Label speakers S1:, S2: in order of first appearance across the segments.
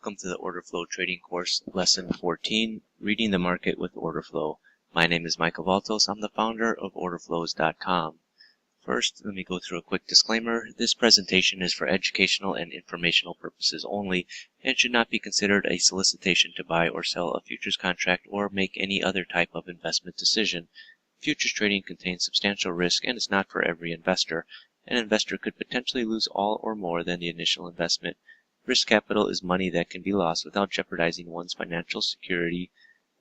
S1: Welcome to the Order Flow Trading Course, Lesson 14, Reading the Market with Order Flow. My name is Michael Valtos. I'm the founder of OrderFlows.com. First, let me go through a quick disclaimer. This presentation is for educational and informational purposes only and should not be considered a solicitation to buy or sell a futures contract or make any other type of investment decision. Futures trading contains substantial risk and is not for every investor. An investor could potentially lose all or more than the initial investment. Risk capital is money that can be lost without jeopardizing one's financial security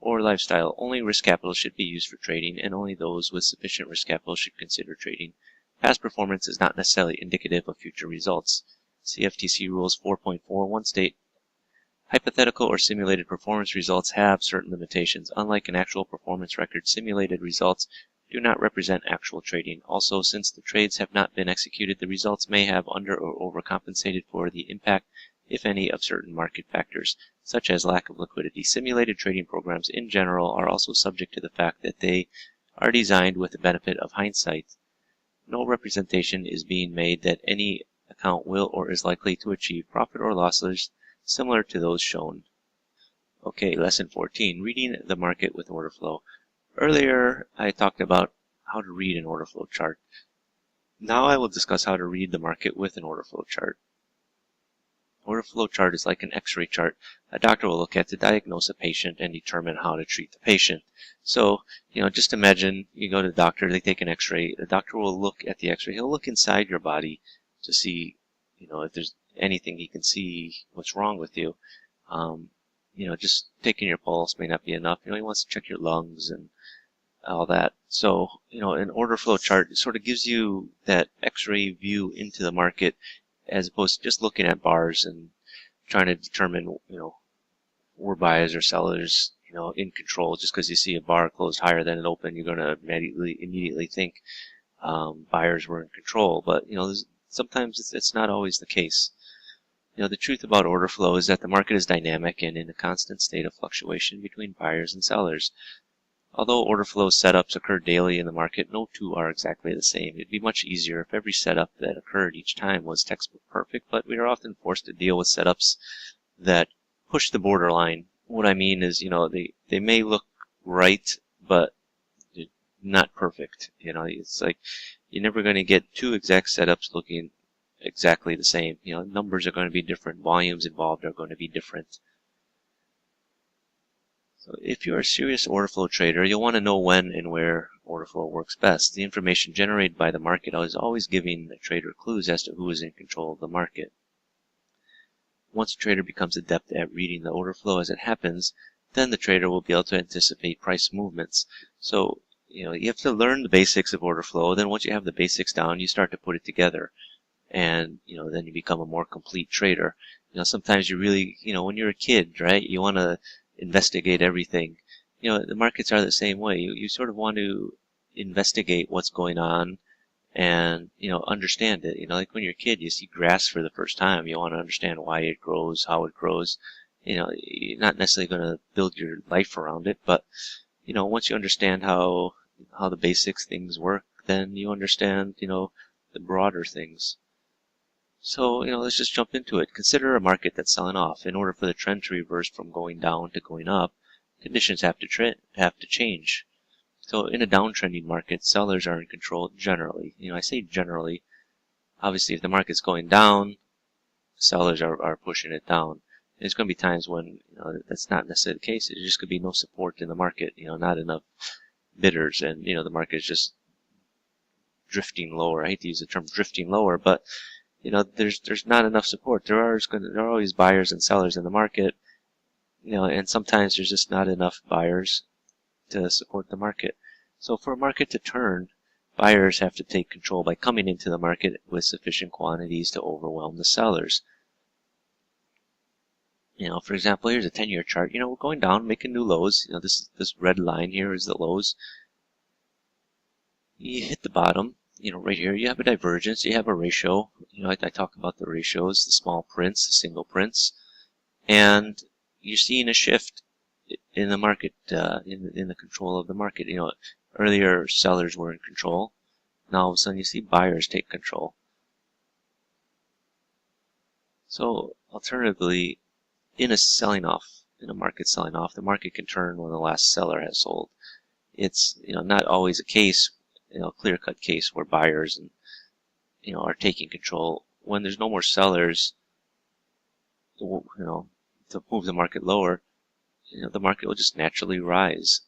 S1: or lifestyle. Only risk capital should be used for trading, and only those with sufficient risk capital should consider trading. Past performance is not necessarily indicative of future results. CFTC Rules 4.41 state, hypothetical or simulated performance results have certain limitations. Unlike an actual performance record, simulated results do not represent actual trading. Also, since the trades have not been executed, the results may have under or overcompensated for the impact, if any, of certain market factors, such as lack of liquidity. Simulated trading programs in general are also subject to the fact that they are designed with the benefit of hindsight. No representation is being made that any account will or is likely to achieve profit or losses similar to those shown. Okay, Lesson 14, Reading the Market with Order Flow. Earlier, I talked about how to read an order flow chart. Now I will discuss how to read the market with an order flow chart. Order flow chart is like an X-ray chart a doctor will look at to diagnose a patient and determine how to treat the patient. So, just imagine you go to the doctor, they take an X-ray. The doctor will look at the X-ray. He'll look inside your body to see, if there's anything he can see what's wrong with you. Just taking your pulse may not be enough. He wants to check your lungs and all that. So, an order flow chart sort of gives you that X-ray view into the market, as opposed to just looking at bars and trying to determine, were buyers or sellers, in control. Just because you see a bar closed higher than it opened, you're going to immediately think buyers were in control. But, sometimes it's not always the case. The truth about order flow is that the market is dynamic and in a constant state of fluctuation between buyers and sellers. Although order flow setups occur daily in the market, no two are exactly the same. It'd be much easier if every setup that occurred each time was textbook perfect, but we are often forced to deal with setups that push the borderline. What I mean is, they may look right, but they're not perfect. It's like you're never going to get two exact setups looking exactly the same. Numbers are going to be different. Volumes involved are going to be different. So if you're a serious order flow trader, you'll want to know when and where order flow works best. The information generated by the market is always giving the trader clues as to who is in control of the market. Once a trader becomes adept at reading the order flow as it happens, then the trader will be able to anticipate price movements. So, you have to learn the basics of order flow. Then once you have the basics down, you start to put it together. And, then you become a more complete trader. Sometimes you really, when you're a kid, right, you want to investigate everything. The markets are the same way. You sort of want to investigate what's going on and, understand it. Like when you're a kid, you see grass for the first time. You want to understand why it grows, how it grows. You're not necessarily going to build your life around it, but, once you understand how the basics things work, then you understand, the broader things. So, let's just jump into it. Consider a market that's selling off. In order for the trend to reverse from going down to going up, conditions have to change. So, in a downtrending market, sellers are in control generally. I say generally. Obviously, if the market's going down, sellers are pushing it down. There's going to be times when that's not necessarily the case. There just could be no support in the market. Not enough bidders, and the market is just drifting lower. I hate to use the term drifting lower, but there's not enough support. There are always buyers and sellers in the market, and sometimes there's just not enough buyers to support the market. So for a market to turn, buyers have to take control by coming into the market with sufficient quantities to overwhelm the sellers. For example, here's a 10-year chart. We're going down, making new lows. This red line here is the lows. You hit the bottom. Right here, you have a divergence, you have a ratio. I talk about the ratios, the small prints, the single prints, and you're seeing a shift in the market, in the control of the market. Earlier sellers were in control. Now all of a sudden you see buyers take control. So alternatively, in a market selling off, the market can turn when the last seller has sold. It's not always a case, clear-cut case where buyers and are taking control. When there's no more sellers, to move the market lower, the market will just naturally rise.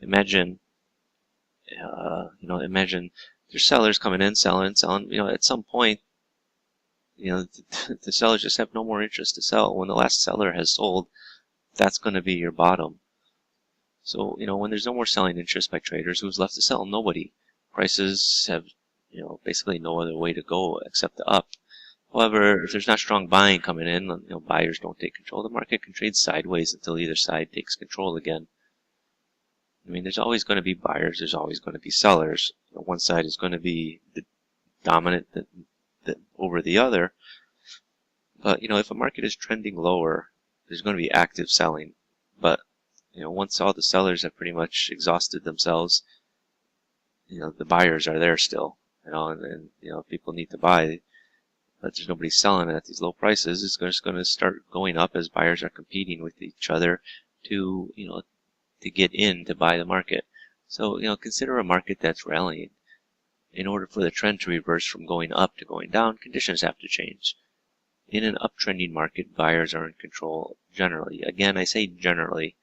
S1: Imagine there's sellers coming in, selling. At some point, the sellers just have no more interest to sell. When the last seller has sold, that's going to be your bottom. So, when there's no more selling interest by traders, who's left to sell? Nobody. Prices have, basically no other way to go except the up. However, if there's not strong buying coming in, buyers don't take control. The market can trade sideways until either side takes control again. There's always going to be buyers. There's always going to be sellers. One side is going to be the dominant over the other. But, if a market is trending lower, there's going to be active selling. But, once all the sellers have pretty much exhausted themselves, the buyers are there still. And people need to buy. But there's nobody selling it at these low prices. It's just going to start going up as buyers are competing with each other to get in to buy the market. So, consider a market that's rallying. In order for the trend to reverse from going up to going down, conditions have to change. In an uptrending market, buyers are in control generally. Again, I say generally.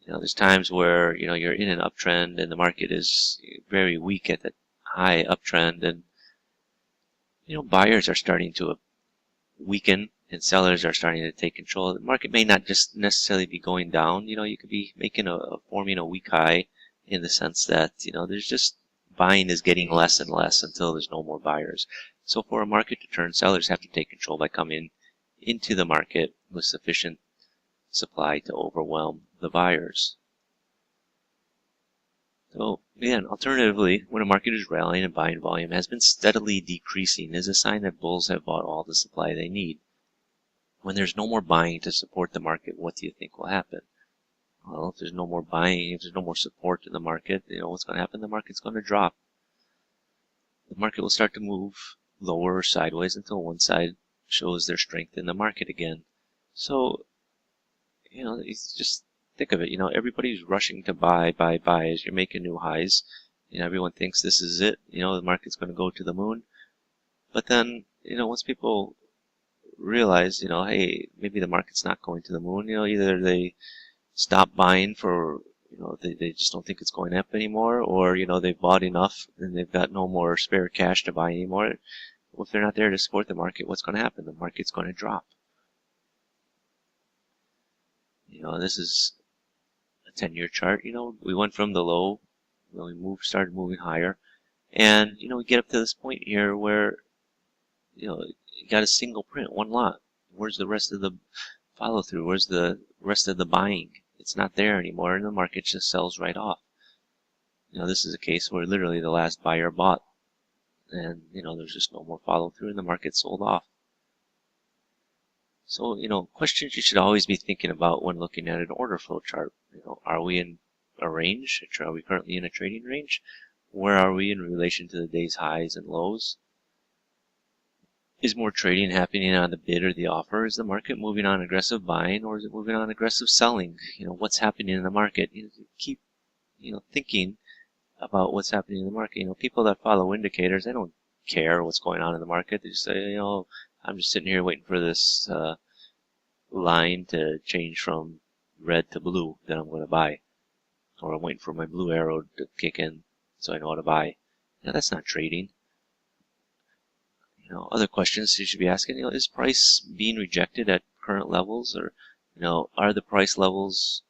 S1: There's times where, you're in an uptrend and the market is very weak at the high uptrend, and buyers are starting to weaken and sellers are starting to take control. The market may not just necessarily be going down. You could be forming a weak high in the sense that, there's just buying is getting less and less until there's no more buyers. So for a market to turn, sellers have to take control by coming into the market with sufficient supply to overwhelm the buyers. So again, alternatively, when a market is rallying and buying volume has been steadily decreasing, is a sign that bulls have bought all the supply they need. When there's no more buying to support the market, what do you think will happen? Well, if there's no more buying, if there's no more support in the market, what's going to happen? The market's going to drop. The market will start to move lower or sideways until one side shows their strength in the market again. So, just think of it. Everybody's rushing to buy as you're making new highs. Everyone thinks this is it. The market's going to go to the moon. But then, once people realize, hey, maybe the market's not going to the moon, either they stop buying for, they just don't think it's going up anymore, or, they've bought enough and they've got no more spare cash to buy anymore. Well, if they're not there to support the market, what's going to happen? The market's going to drop. This is a 10-year chart. We went from the low, we started moving higher, and, we get up to this point here where, you got a single print, one lot. Where's the rest of the follow through? Where's the rest of the buying? It's not there anymore, and the market just sells right off. This is a case where literally the last buyer bought, and, there's just no more follow through, and the market sold off. So, questions you should always be thinking about when looking at an order flow chart. Are we in a range? Are we currently in a trading range? Where are we in relation to the day's highs and lows? Is more trading happening on the bid or the offer? Is the market moving on aggressive buying, or is it moving on aggressive selling? What's happening in the market? Keep, thinking about what's happening in the market. People that follow indicators, they don't care what's going on in the market. They just say, I'm just sitting here waiting for this line to change from red to blue that I'm going to buy. Or I'm waiting for my blue arrow to kick in so I know how to buy. That's not trading. Other questions you should be asking, is price being rejected at current levels? Or, are the price levels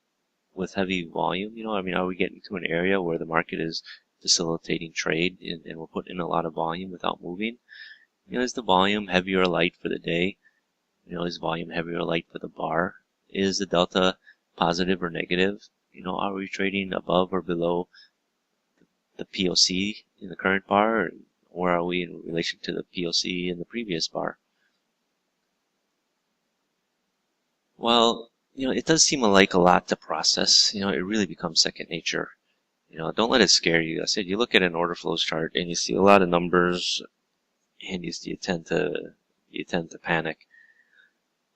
S1: with heavy volume? Are we getting to an area where the market is facilitating trade and we're putting in a lot of volume without moving? Is the volume heavy or light for the day? Is volume heavy or light for the bar? Is the delta positive or negative? Are we trading above or below the POC in the current bar? Or are we in relation to the POC in the previous bar? Well, it does seem like a lot to process. It really becomes second nature. Don't let it scare you. I said, you look at an order flows chart and you see a lot of numbers, and you tend to panic.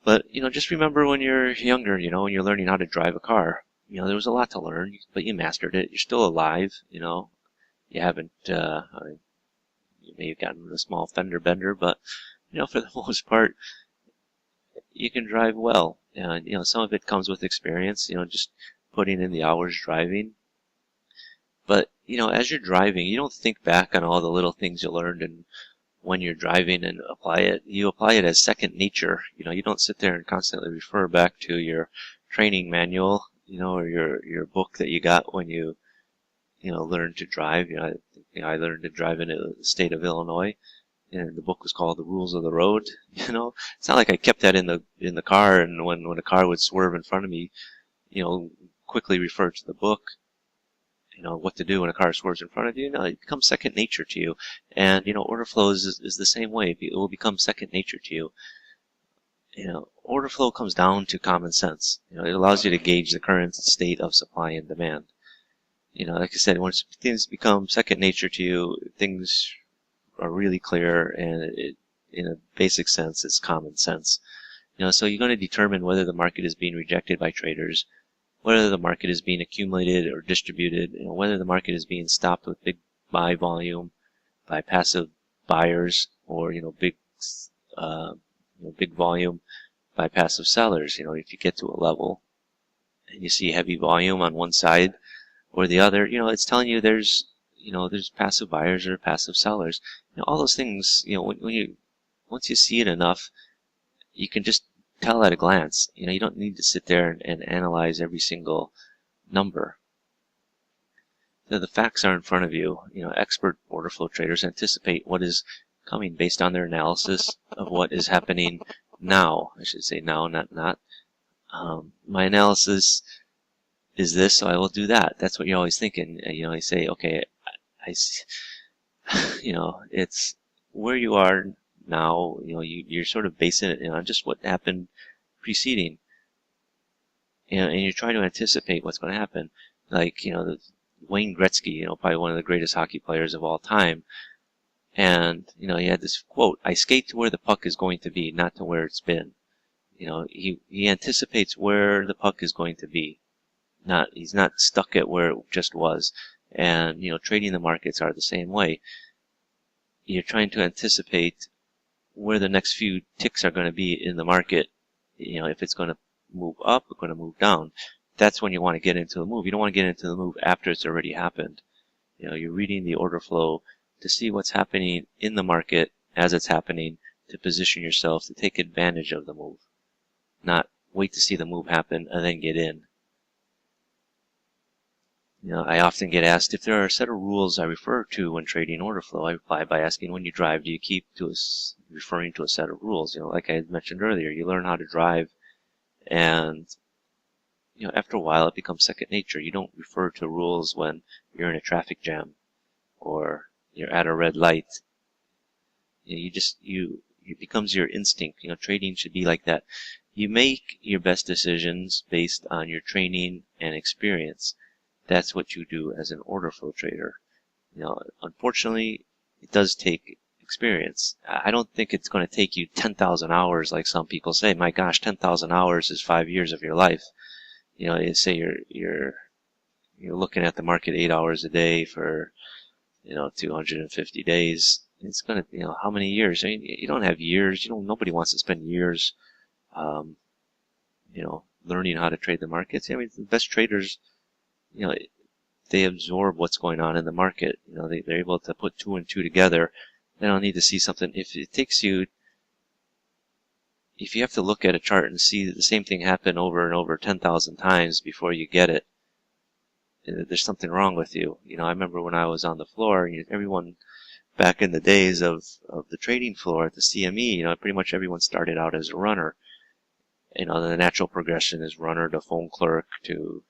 S1: But, just remember when you're younger, when you're learning how to drive a car, there was a lot to learn, but you mastered it. You're still alive, You haven't, you may have gotten a small fender bender, but, for the most part, you can drive well. And, some of it comes with experience, just putting in the hours driving. But, as you're driving, you don't think back on all the little things you learned and when you're driving and apply it. You apply it as second nature. You don't sit there and constantly refer back to your training manual, or your book that you got when you, learned to drive. I learned to drive in the state of Illinois, and the book was called The Rules of the Road. It's not like I kept that in the car, and when a car would swerve in front of me, quickly refer to the book. What to do when a car swerves in front of you. It becomes second nature to you. And, order flow is the same way. It will become second nature to you. Order flow comes down to common sense. It allows you to gauge the current state of supply and demand. Like I said, once things become second nature to you, things are really clear, and in a basic sense, it's common sense. So you're going to determine whether the market is being rejected by traders, whether the market is being accumulated or distributed, whether the market is being stopped with big buy volume by passive buyers, or big volume by passive sellers. If you get to a level and you see heavy volume on one side or the other, it's telling you there's passive buyers or passive sellers. All those things, once you see it enough, you can just tell at a glance. You don't need to sit there and analyze every single number. The facts are in front of you. Expert order flow traders anticipate what is coming based on their analysis of what is happening now. I should say now, not. My analysis is this, so I will do that. That's what you're always thinking. You say, okay, I see. It's where you are now. You're sort of basing it on just what happened preceding, and you're trying to anticipate what's going to happen. Like, Wayne Gretzky, probably one of the greatest hockey players of all time. And, he had this quote, "I skate to where the puck is going to be, not to where it's been." He anticipates where the puck is going to be. He's not stuck at where it just was. And, trading the markets are the same way. You're trying to anticipate where the next few ticks are going to be in the market. If it's going to move up or going to move down. That's when you want to get into the move. You don't want to get into the move after it's already happened. You're reading the order flow to see what's happening in the market as it's happening, to position yourself to take advantage of the move. Not wait to see the move happen and then get in. I often get asked if there are a set of rules I refer to when trading order flow. I reply by asking, when you drive, do you keep referring to a set of rules? Like I had mentioned earlier, you learn how to drive, and after a while it becomes second nature. You don't refer to rules when you're in a traffic jam or you're at a red light. It becomes your instinct. Trading should be like that. You make your best decisions based on your training and experience. That's what you do as an order flow trader. Unfortunately, it does take experience. I don't think it's going to take you 10,000 hours like some people say. My gosh, 10,000 hours is 5 years of your life. You say you're looking at the market 8 hours a day for 250 days. It's going to, how many years? I mean, you don't have years. Nobody wants to spend years, learning how to trade the markets. I mean, the best traders, they absorb what's going on in the market. They're able to put 2 and 2 together. They don't need to see something. If you have to look at a chart and see the same thing happen over and over 10,000 times before you get it, there's something wrong with you. I remember when I was on the floor, everyone back in the days of the trading floor at the CME, pretty much everyone started out as a runner. The natural progression is runner to phone clerk to,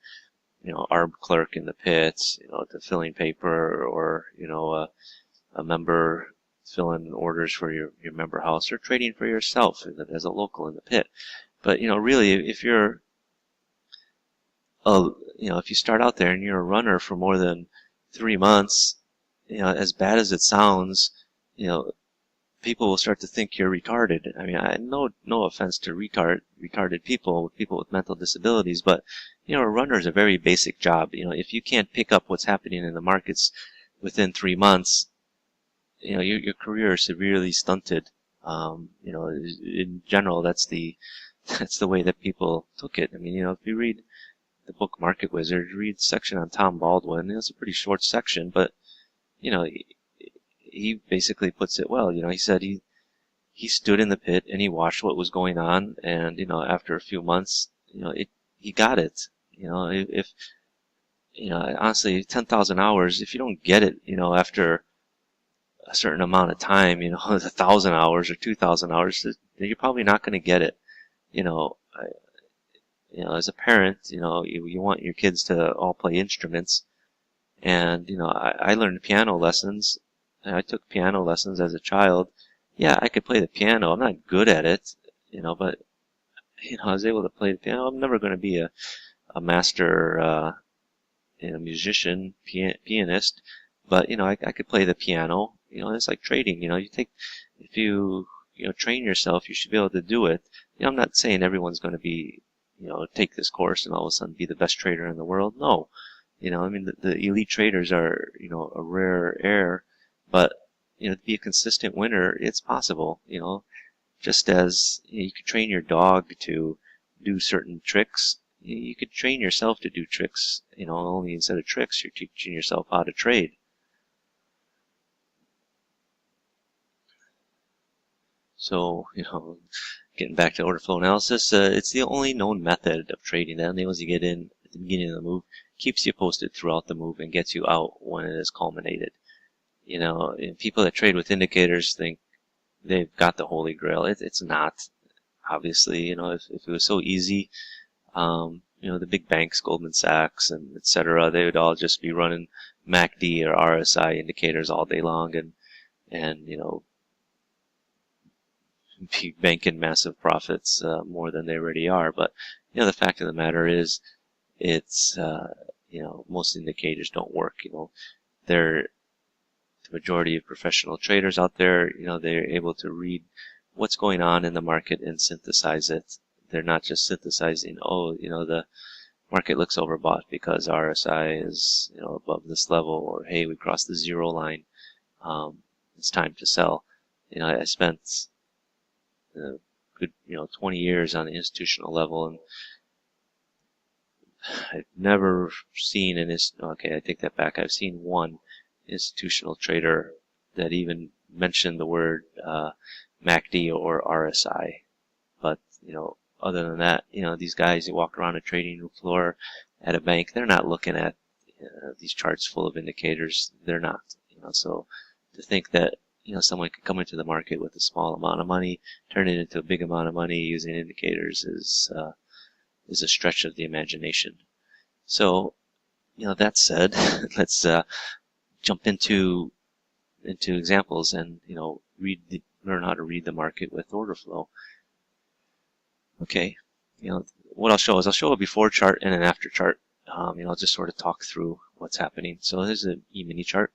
S1: armed clerk in the pits, to filling paper, or, a member filling orders for your member house, or trading for yourself as a local in the pit. But, really, if you're if you start out there and you're a runner for more than 3 months, as bad as it sounds, people will start to think you're retarded. I mean, no offense to retarded people with mental disabilities, but a runner is a very basic job. If you can't pick up what's happening in the markets within 3 months, your career is severely stunted. In general, that's the way that people took it. I mean, if you read the book Market Wizard, you read the section on Tom Baldwin. It's a pretty short section, but he basically puts it well. He said he stood in the pit and he watched what was going on, and after a few months, he got it. If honestly, 10,000 hours, if you don't get it, after a certain amount of time, 1,000 hours or 2,000 hours, then you're probably not going to get it. As a parent, you want your kids to all play instruments, and I learned piano lessons. I took piano lessons as a child. Yeah, I could play the piano. I'm not good at it, but I was able to play the piano. I'm never going to be a master musician, pianist, but I could play the piano. It's like trading. If you train yourself, you should be able to do it. I'm not saying everyone's going to be take this course and all of a sudden be the best trader in the world. No, I mean the elite traders are a rare air, but to be a consistent winner, it's possible. Just as you could train your dog to do certain tricks, you could train yourself to do tricks. Only instead of tricks, you're teaching yourself how to trade. So, getting back to order flow analysis, it's the only known method of trading that enables you to get in at the beginning of the move, keeps you posted throughout the move, and gets you out when it is culminated. And people that trade with indicators think they've got the holy grail. It's not. Obviously, if it was so easy, the big banks, Goldman Sachs and etc., they would all just be running MACD or RSI indicators all day long and be banking massive profits more than they already are. But the fact of the matter is, it's most indicators don't work. The majority of professional traders out there, they're able to read what's going on in the market and synthesize it. They're not just synthesizing, the market looks overbought because RSI is above this level, or hey, we crossed the zero line, it's time to sell. I spent a good 20 years on the institutional level, and I've never seen okay, I take that back. I've seen one institutional trader that even mentioned the word MACD or RSI, but other than that, these guys who walk around a trading floor at a bank, they're not looking at these charts full of indicators. They're not. So to think that someone could come into the market with a small amount of money, turn it into a big amount of money using indicators is a stretch of the imagination. So that said, let's jump into examples and learn how to read the market with order flow. Okay, what I'll show a before chart and an after chart. I'll just sort of talk through what's happening. So here's an E-mini chart.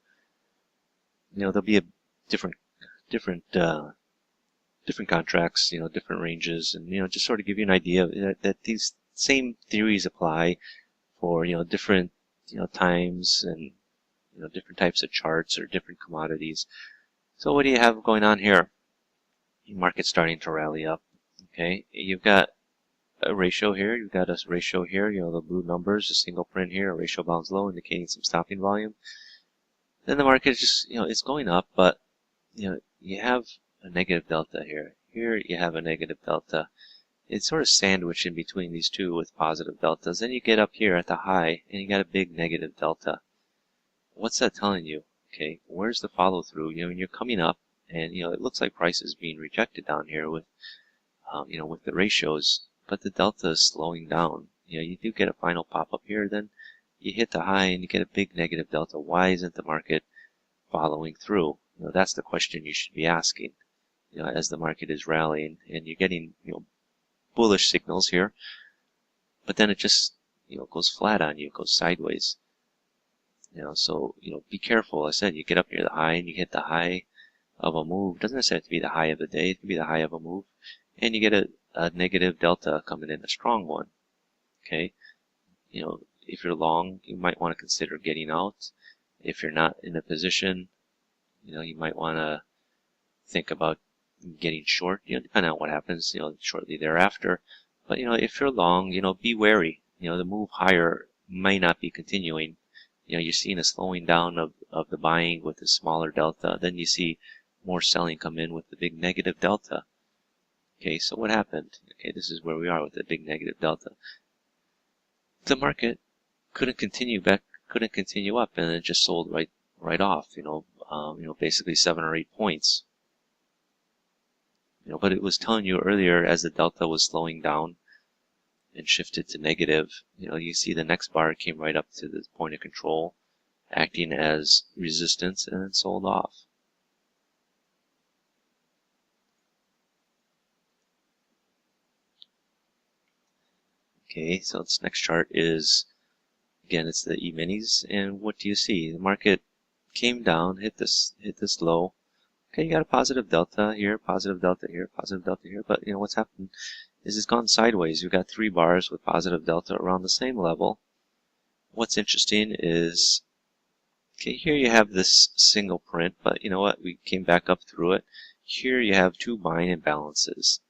S1: There'll be a different contracts, different ranges, and just sort of give you an idea that these same theories apply for different times and different types of charts or different commodities. So what do you have going on here? Your market's starting to rally up. Okay, you've got a ratio here. You've got a ratio here. The blue numbers, a single print here, a ratio bounds low, indicating some stopping volume. Then the market is just it's going up, but you have a negative delta here. Here you have a negative delta. It's sort of sandwiched in between these two with positive deltas. Then you get up here at the high, and you got a big negative delta. What's that telling you? Okay, where's the follow through? When you're coming up, and it looks like price is being rejected down here with with the ratios, but the delta is slowing down. You do get a final pop up here, then you hit the high and you get a big negative delta. Why isn't the market following through? That's the question you should be asking. As the market is rallying and you're getting bullish signals here, but then it just goes flat on you, goes sideways. So be careful. I said you get up near the high and you hit the high, of a move. It doesn't necessarily have to be the high of the day. It can be the high of a move. And you get a negative delta coming in, a strong one. Okay. If you're long, you might want to consider getting out. If you're not in a position, you might want to think about getting short, depending on what happens, shortly thereafter. But, if you're long, be wary. The move higher may not be continuing. You're seeing a slowing down of the buying with a smaller delta. Then you see more selling come in with the big negative delta. Okay, so what happened? Okay, this is where we are with the big negative delta. The market couldn't continue up, and it just sold right off. Basically 7 or 8 points. But it was telling you earlier, as the delta was slowing down and shifted to negative, you see the next bar came right up to the point of control, acting as resistance, and then sold off. Okay, so this next chart is, again, it's the E-minis, and what do you see? The market came down, hit this low. Okay, you got a positive delta here, positive delta here, positive delta here, but what's happened is it's gone sideways. You've got 3 bars with positive delta around the same level. What's interesting is, okay, here you have this single print, but you know what? We came back up through it. Here you have 2 buying imbalances,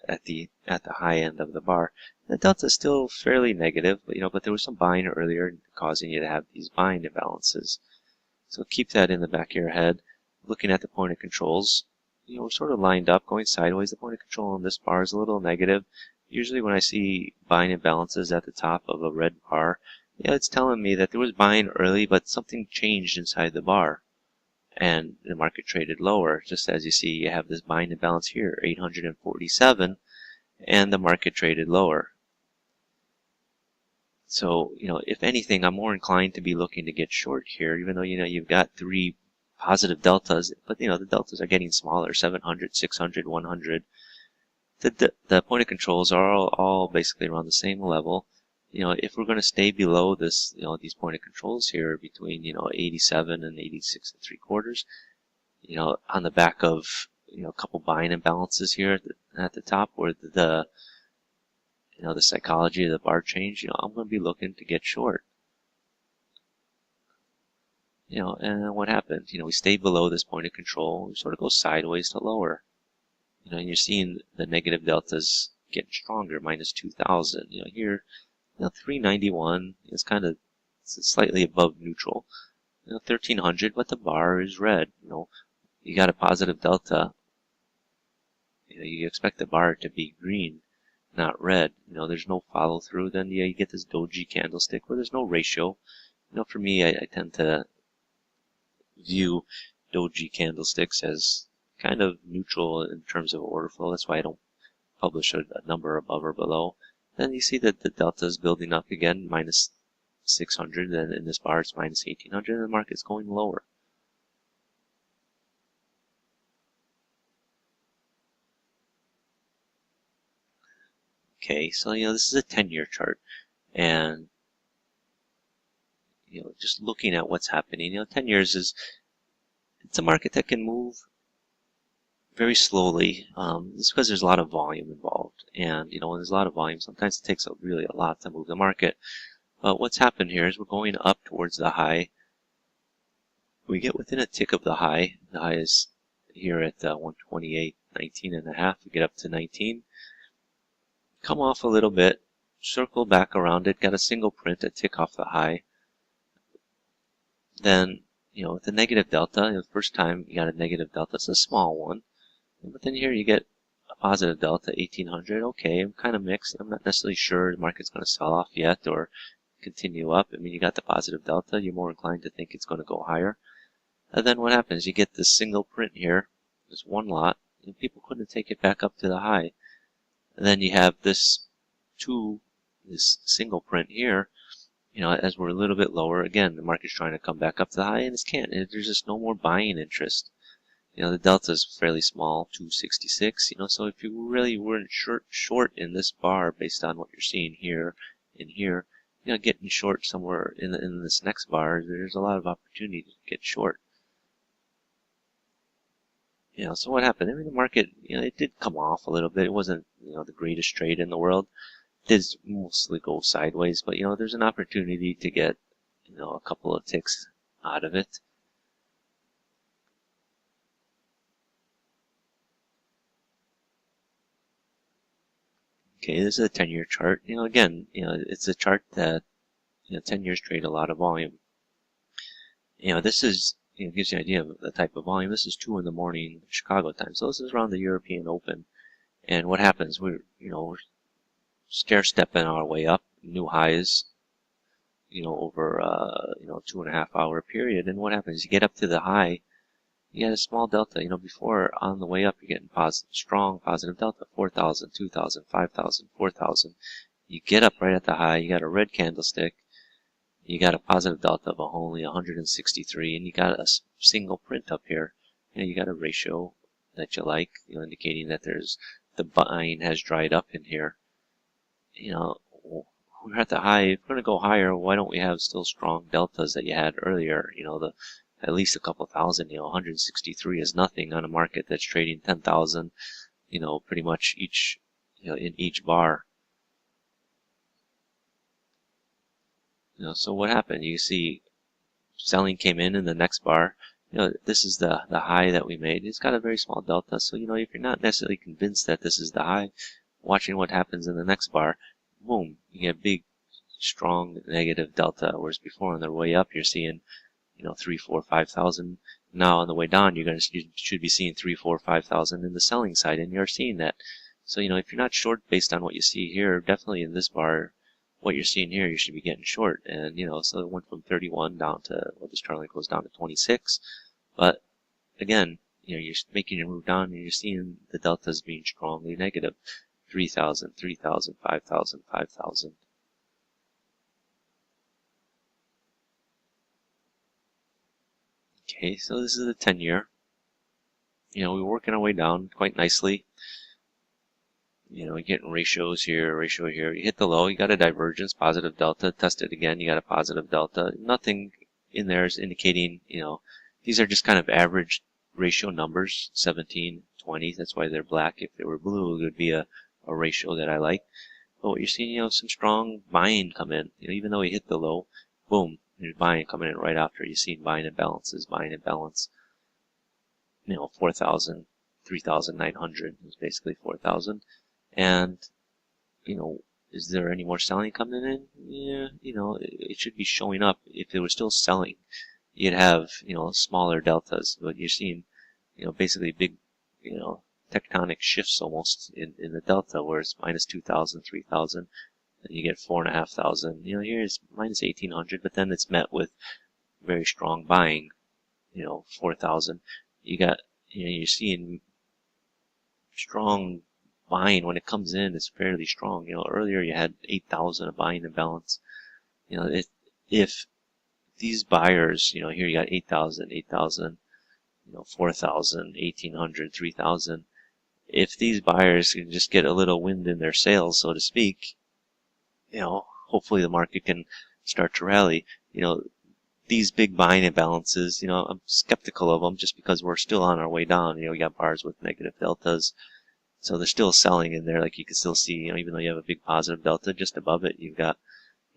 S1: at the high end of the bar. The delta is still fairly negative, but there was some buying earlier causing you to have these buying imbalances. So keep that in the back of your head. Looking at the point of controls, we're sort of lined up, going sideways. The point of control on this bar is a little negative. Usually when I see buying imbalances at the top of a red bar, it's telling me that there was buying early, but something changed inside the bar, and the market traded lower. Just as you see, you have this buying imbalance here, 847, and the market traded lower. So, if anything, I'm more inclined to be looking to get short here, even though, you've got 3 positive deltas, but, the deltas are getting smaller, 700, 600, 100. The point of controls are all basically around the same level. If we're going to stay below this, these point of controls here between, 87 and 86 3/4, on the back of, a couple buying imbalances here at the top where the psychology of the bar change, I'm going to be looking to get short. And what happened? We stayed below this point of control. We sort of go sideways to lower. And you're seeing the negative deltas getting stronger, minus 2,000. Here, 391 is kind of slightly above neutral. 1,300, but the bar is red. You got a positive delta. You expect the bar to be green, not red. There's no follow through. Then you get this doji candlestick where there's no ratio. For me, I tend to view doji candlesticks as kind of neutral in terms of order flow. That's why I don't publish a number above or below. Then you see that the delta is building up again, minus 600, and in this bar it's minus 1,800, and the market's going lower. Okay, so this is a 10-year chart, and just looking at what's happening, 10 years it's a market that can move very slowly. It's because there's a lot of volume involved, and when there's a lot of volume, sometimes it takes really a lot to move the market. But what's happened here is we're going up towards the high. We get within a tick of the high. The high is here at 128.19.5. We get up to 19. Come off a little bit, circle back around it, got a single print, a tick off the high. Then, with the negative delta, the first time you got a negative delta, it's a small one. But then here you get a positive delta, 1,800. Okay, I'm kind of mixed. I'm not necessarily sure the market's going to sell off yet or continue up. I mean, you got the positive delta. You're more inclined to think it's going to go higher. And then what happens? You get this single print here. There's one lot, and people couldn't take it back up to the high. And then you have this single print here. As we're a little bit lower, again, the market's trying to come back up to the high, and it can't. There's just no more buying interest. The delta is fairly small, 266. So if you really weren't short in this bar based on what you're seeing here and here, getting short somewhere in this next bar, there's a lot of opportunity to get short. So what happened? I mean, the market, it did come off a little bit. It wasn't, the greatest trade in the world. It did mostly go sideways, but, there's an opportunity to get, a couple of ticks out of it. Okay, this is a 10-year chart. Again, it's a chart that, 10 years trade a lot of volume. This is, gives you an idea of the type of volume. This is 2 in the morning Chicago time. So this is around the European Open. And what happens? We're stair stepping our way up, new highs, over, 2.5 hour period. And what happens? You get up to the high, you get a small delta. Before on the way up, you're getting strong positive delta, 4,000, 2,000, 5,000, 4,000. You get up right at the high, you got a red candlestick, you got a positive delta of only 163, and you got a single print up here. You got a ratio that you like, indicating that the buying has dried up in here. We're at the high. If we're going to go higher, why don't we have still strong deltas that you had earlier? At least a couple thousand. 163 is nothing on a market that's trading 10,000. Pretty much in each bar. So what happened? You see, selling came in the next bar. This is the high that we made. It's got a very small delta. So if you're not necessarily convinced that this is the high, watching what happens in the next bar, boom, you get a big, strong negative delta. Whereas before on the way up, you're seeing, 3, 4, 5,000. Now on the way down, you should be seeing 3, 4, 5,000 in the selling side, and you're seeing that. So if you're not short based on what you see here, definitely in this bar, what you're seeing here, you should be getting short. And so it went from 31 down to, well, this chart goes down to 26. But again, you're making your move down, and you're seeing the deltas being strongly negative. 3,000, 3,000, 5,000, 5,000. Okay, so this is the 10-year. We're working our way down quite nicely. We're getting ratios here, ratio here. You hit the low, you got a divergence, positive delta. Test it again, you got a positive delta. Nothing in there is indicating, these are just kind of average ratio numbers, 17, 20. That's why they're black. If they were blue, it would be a ratio that I like. But what you're seeing, some strong buying come in. Even though we hit the low, boom, there's buying coming in right after. You're seeing buying imbalances, buying imbalance. 4,000, 3,900 is basically 4,000. And, is there any more selling coming in? Yeah, it should be showing up. If it was still selling, you'd have, smaller deltas. But you're seeing, basically big, tectonic shifts almost in the delta, where it's minus 2,000, 3,000, and you get 4,500. Here it's minus 1,800, but then it's met with very strong buying, 4,000. You got, you're seeing strong buying when it comes in. It's fairly strong. Earlier you had 8,000 of buying imbalance. If these buyers, here you got 8,000, 8,000, 4,000, 1,800, 3,000. If these buyers can just get a little wind in their sails, so to speak, hopefully the market can start to rally. These big buying imbalances, I'm skeptical of them just because we're still on our way down. We got bars with negative deltas. So they're still selling in there. Like you can still see, even though you have a big positive delta just above it, you've got,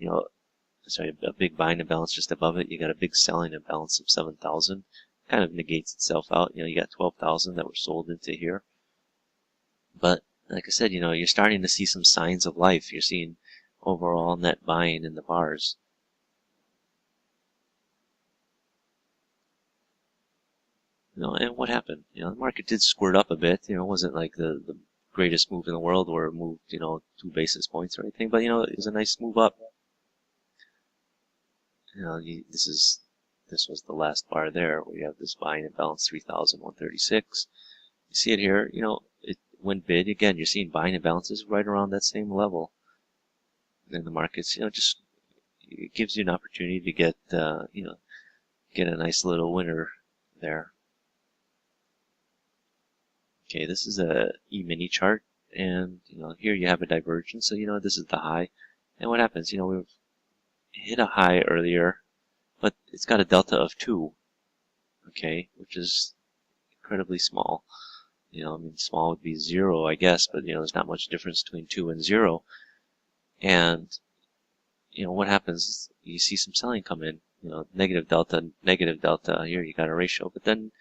S1: a big buying imbalance just above it. You got a big selling imbalance of 7,000. Kind of negates itself out. You got 12,000 that were sold into here. But like I said, you're starting to see some signs of life. You're seeing overall net buying in the bars. And what happened? The market did squirt up a bit. It wasn't like the greatest move in the world where it moved, 2 basis points or anything. But, it was a nice move up. This was the last bar there where you have this buying imbalance, 3,136. You see it here, it went bid. Again, you're seeing buying imbalances right around that same level. And then the markets, just, it gives you an opportunity to get, get a nice little winner there. Okay, this is a E-mini chart, and here you have a divergence. So this is the high, and what happens? We've hit a high earlier, but it's got a delta of 2. Okay, which is incredibly small. I mean, small would be 0, I guess, but there's not much difference between 2 and 0. And what happens is you see some selling come in. Negative delta. Here you got a ratio, but then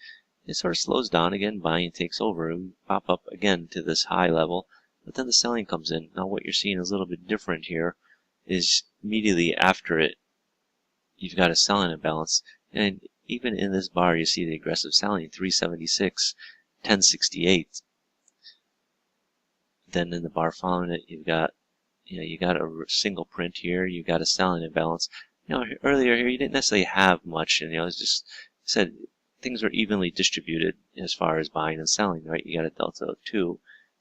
S1: it sort of slows down again. Buying takes over. We pop up again to this high level, but then the selling comes in. Now what you're seeing is a little bit different here. Is immediately after it, you've got a selling imbalance, and even in this bar, you see the aggressive selling, 376, 1068. Then in the bar following it, you've got you got a single print here. You've got a selling imbalance. Earlier here, you didn't necessarily have much, and it's just said things were evenly distributed as far as buying and selling, right? You got a delta of 2.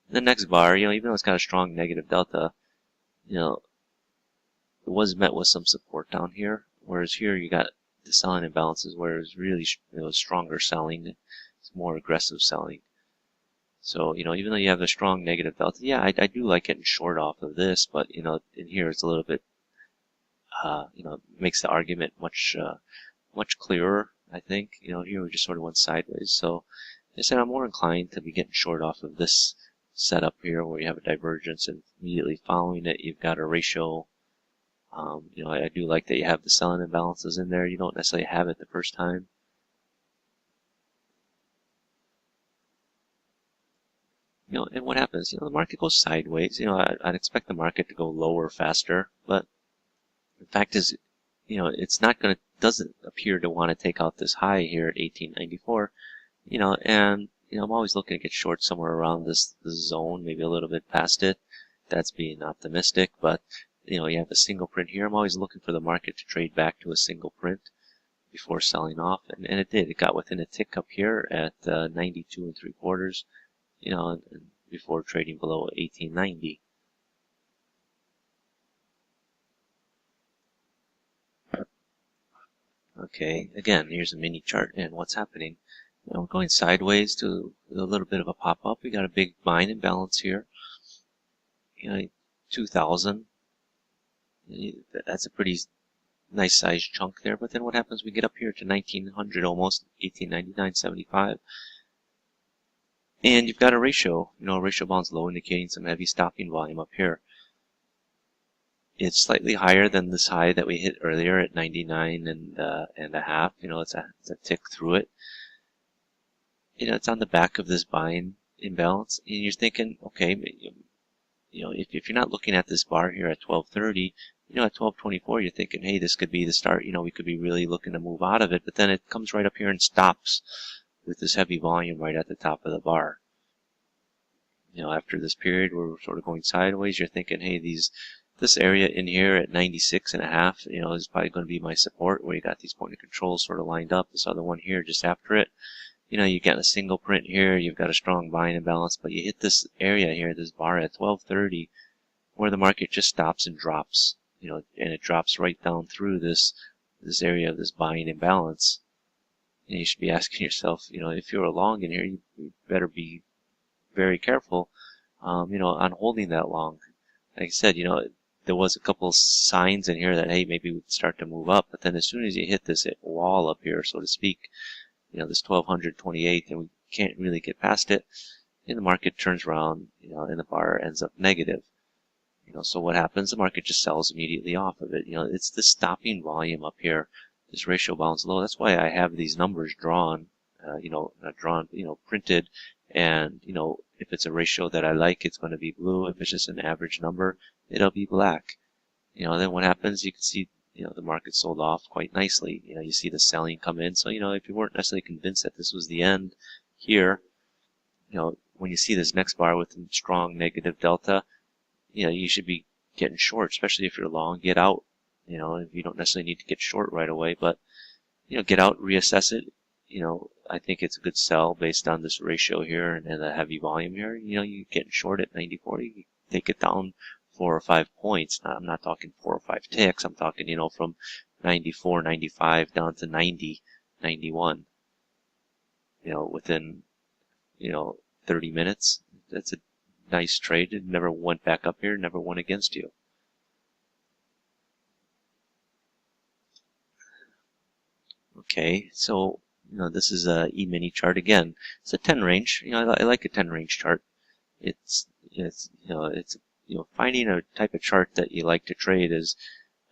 S1: In the next bar, even though it's got a strong negative delta, it was met with some support down here. Whereas here, you got the selling imbalances where it's really stronger selling, it's more aggressive selling. So, even though you have a strong negative delta, yeah, I do like getting short off of this, but, in here it's a little bit, makes the argument much clearer, I think. Here we just sort of went sideways. So, I said I'm more inclined to be getting short off of this setup here where you have a divergence and immediately following it, you've got a ratio. I do like that you have the selling imbalances in there. You don't necessarily have it the first time. And what happens? The market goes sideways. I'd expect the market to go lower faster, but the fact is, it's not going to, doesn't appear to want to take out this high here at 1894. And I'm always looking to get short somewhere around this zone, maybe a little bit past it. That's being optimistic, but you have a single print here. I'm always looking for the market to trade back to a single print before selling off, and it did. It got within a tick up here at 92 3/4. And before trading below 1890. Okay, again, here's a mini chart, and what's happening? We're going sideways to a little bit of a pop-up. We got a big buying imbalance here. 2,000. That's a pretty nice sized chunk there, but then what happens? We get up here to 1900 almost, 1899.75. And you've got a ratio, a ratio bounds low, indicating some heavy stopping volume up here. It's slightly higher than this high that we hit earlier at 99 and a half. It's a tick through it. It's on the back of this buying imbalance, and you're thinking, okay, if you're not looking at this bar here at 1230, at 1224, you're thinking, hey, this could be the start. We could be really looking to move out of it, but then it comes right up here and stops with this heavy volume right at the top of the bar. After this period where we're sort of going sideways, you're thinking, hey, this area in here at 96 and a half, is probably going to be my support where you got these point of controls sort of lined up. This other one here just after it, you get a single print here, you've got a strong buying imbalance, but you hit this area here, this bar at 1230, where the market just stops and drops, and it drops right down through this area of this buying imbalance. And you should be asking yourself, if you're long in here, you better be very careful, on holding that long. Like I said, there was a couple signs in here that, hey, maybe we could start to move up, but then as soon as you hit this wall up here, so to speak, this 1228, and we can't really get past it, and the market turns around, and the bar ends up negative. So what happens? The market just sells immediately off of it. It's the stopping volume up here. This ratio bounds low. That's why I have these numbers drawn, not drawn, printed. And, if it's a ratio that I like, it's going to be blue. If it's just an average number, it'll be black. Then what happens? You can see, the market sold off quite nicely. You see the selling come in. So, if you weren't necessarily convinced that this was the end here, when you see this next bar with a strong negative delta, you should be getting short, especially if you're long. Get out. If you don't necessarily need to get short right away, but, get out, reassess it. I think it's a good sell based on this ratio here and the heavy volume here. You get short at 94, you take it down 4 or 5 points. Now, I'm not talking 4 or 5 ticks. I'm talking, from 94, 95 down to 90, 91. Within, 30 minutes. That's a nice trade. It never went back up here, never went against you. Okay, so this is a E-mini chart again. It's a 10 range. I like a 10 range chart. It's finding a type of chart that you like to trade is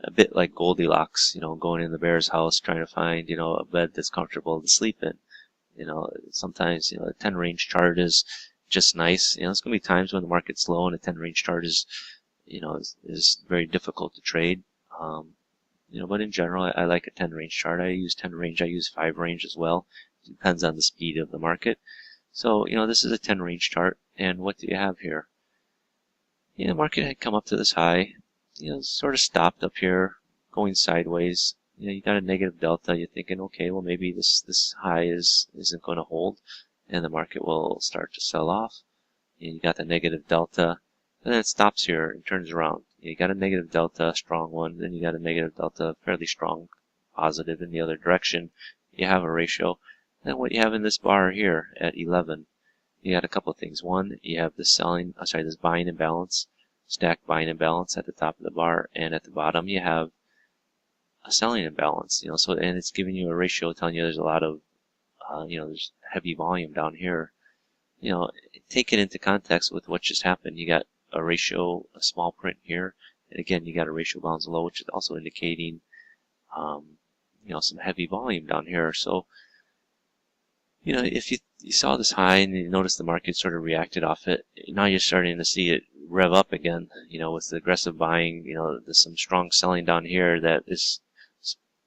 S1: a bit like Goldilocks, going in the bear's house trying to find, a bed that's comfortable to sleep in. Sometimes, a 10 range chart is just nice. There's going to be times when the market's slow and a 10 range chart is very difficult to trade. But in general, I like a 10 range chart. I use 10 range. I use 5 range as well. It depends on the speed of the market. So, this is a 10 range chart. And what do you have here? The market had come up to this high, sort of stopped up here, going sideways. You got a negative delta. You're thinking, okay, well, maybe this high isn't going to hold, and the market will start to sell off. You got the negative delta, and then it stops here and turns around. You got a negative delta, strong one, then you got a negative delta, fairly strong, positive in the other direction. You have a ratio. Then what you have in this bar here at 11, you got a couple of things. One, you have this buying imbalance, stacked buying imbalance at the top of the bar, and at the bottom you have a selling imbalance. And it's giving you a ratio telling you there's a lot of, there's heavy volume down here. Take it into context with what just happened. You got a ratio, a small print here, and again you got a ratio bounds low, which is also indicating, some heavy volume down here. So, if you saw this high and you notice the market sort of reacted off it, now you're starting to see it rev up again, with the aggressive buying. There's some strong selling down here that is,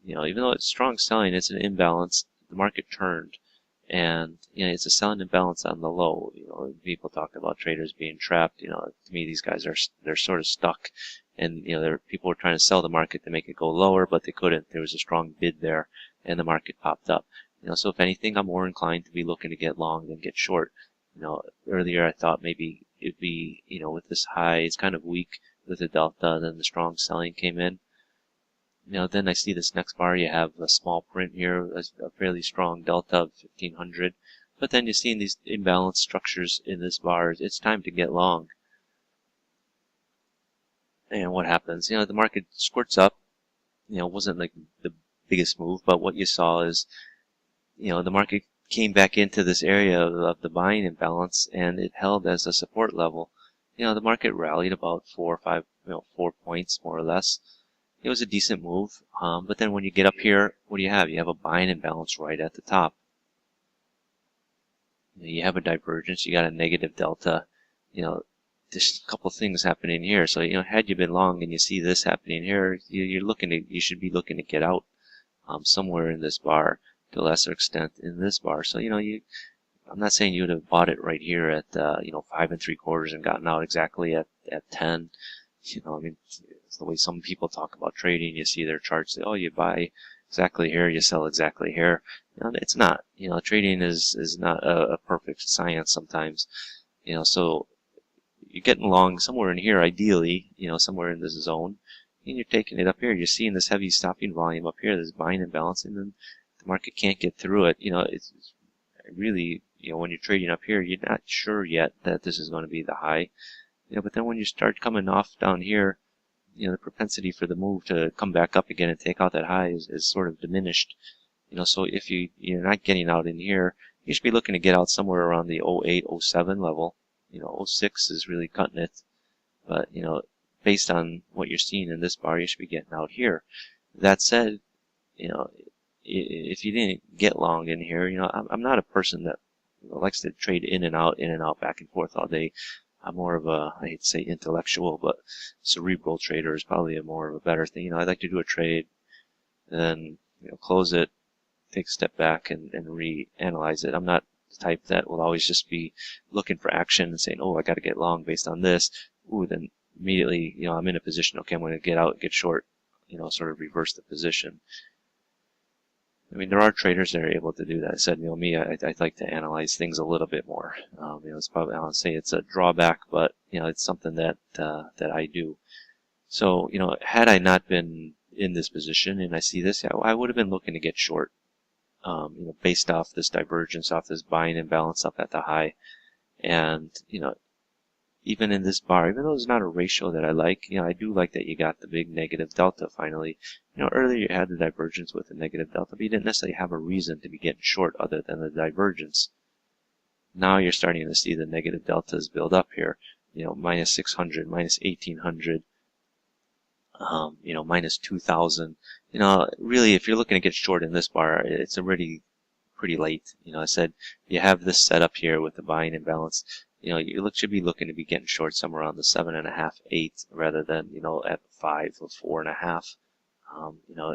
S1: even though it's strong selling, it's an imbalance. The market turned, and, it's a selling imbalance on the low. People talk about traders being trapped. To me, these guys they're sort of stuck. And, people were trying to sell the market to make it go lower, but they couldn't. There was a strong bid there, and the market popped up. So if anything, I'm more inclined to be looking to get long than get short. Earlier I thought maybe it'd be, with this high, it's kind of weak with the delta, then the strong selling came in. Then I see this next bar, you have a small print here, a fairly strong delta of 1500. But then you're seeing these imbalanced structures in this bar. It's time to get long. And what happens? The market squirts up. It wasn't like the biggest move, but what you saw is, the market came back into this area of the buying imbalance, and it held as a support level. The market rallied about 4 points more or less. It was a decent move, but then when you get up here, what do you have? You have a buying imbalance right at the top. You have a divergence. You got a negative delta. There's a couple of things happening here. So, had you been long and you see this happening here, you should be looking to get out somewhere in this bar, to a lesser extent in this bar. So, I'm not saying you would have bought it right here at 5 3/4 and gotten out exactly at 10. It's the way some people talk about trading. You see their charts, say, oh, you buy exactly here, you sell exactly here. It's not. Trading is not a perfect science sometimes. So you're getting long somewhere in here, ideally, somewhere in this zone, and you're taking it up here. You're seeing this heavy stopping volume up here, this buying imbalance, and then the market can't get through it. It's really, when you're trading up here, you're not sure yet that this is going to be the high. But then when you start coming off down here, the propensity for the move to come back up again and take out that high is sort of diminished. So if you're not getting out in here, you should be looking to get out somewhere around the 08, 07 level. 06 is really cutting it. But, based on what you're seeing in this bar, you should be getting out here. That said, if you didn't get long in here, I'm not a person that likes to trade in and out, back and forth all day. I'm more of a, I hate to say intellectual, but cerebral trader is probably more of a better thing. I'd like to do a trade, then, close it, take a step back and reanalyze it. I'm not the type that will always just be looking for action and saying, oh, I got to get long based on this. Ooh, then immediately, I'm in a position, okay, I'm going to get out and get short, sort of reverse the position. There are traders that are able to do that. I said, me, I'd like to analyze things a little bit more. It's probably, I don't say it's a drawback, but, it's something that I do. So, had I not been in this position and I see this, I would have been looking to get short, based off this divergence, off this buying imbalance up at the high. And, even in this bar, even though it's not a ratio that I like, I do like that you got the big negative delta finally. Earlier you had the divergence with the negative delta, but you didn't necessarily have a reason to be getting short other than the divergence. Now you're starting to see the negative deltas build up here. Minus 600, minus 1800, minus 2000. Really, if you're looking to get short in this bar, it's already pretty late. I said you have this setup here with the buying imbalance. You should be looking to be getting short somewhere around the 7.5, 8, rather than at 5 or 4.5.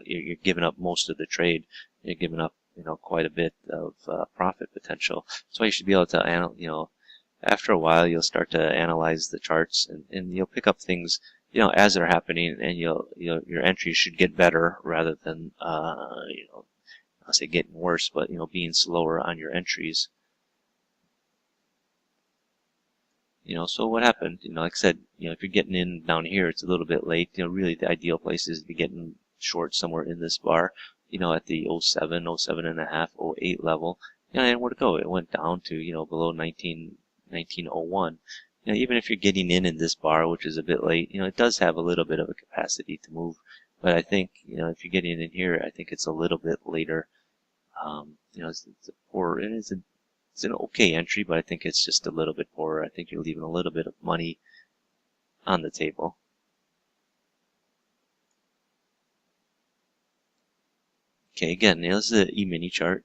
S1: You're giving up most of the trade. You're giving up quite a bit of profit potential. So you should be able to after a while you'll start to analyze the charts, and you'll pick up things as they're happening, and your entries should get better rather than I'll say getting worse, but being slower on your entries. So what happened? Like I said, if you're getting in down here, it's a little bit late. Really the ideal place is to be getting short somewhere in this bar, at the 07, 07.5, 08 level. And where'd it go? It went down to, below 1901. Even if you're getting in this bar, which is a bit late, it does have a little bit of a capacity to move. But I think, if you're getting in here, I think it's a little bit later. It's a poor, and it's an okay entry, but I think it's just a little bit poorer. I think you're leaving a little bit of money on the table. Okay, again, this is an E-mini chart,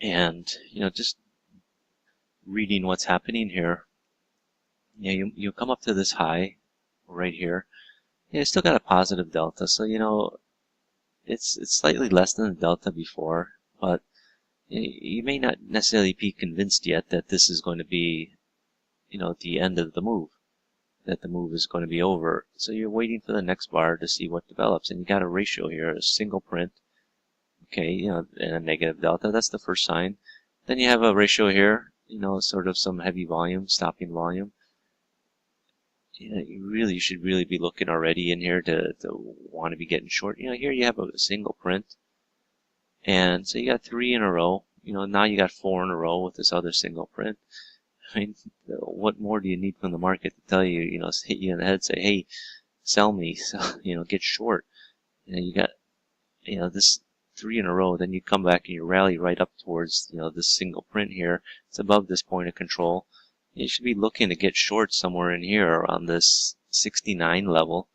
S1: and just reading what's happening here. You come up to this high right here. You still got a positive delta, so it's slightly less than the delta before, but you may not necessarily be convinced yet that this is going to be, the end of the move, that the move is going to be over. So you're waiting for the next bar to see what develops, and you got a ratio here, a single print, okay, and a negative delta. That's the first sign. Then you have a ratio here, sort of some heavy volume, stopping volume. You should really be looking already in here to want to be getting short. Here you have a single print. And so you got 3 in a row. Now you got 4 in a row with this other single print. I mean, what more do you need from the market to tell you, hit you in the head, say, hey, sell me, so, get short. You got, this 3 in a row, then you come back and you rally right up towards, this single print here. It's above this point of control. You should be looking to get short somewhere in here around this 69 level.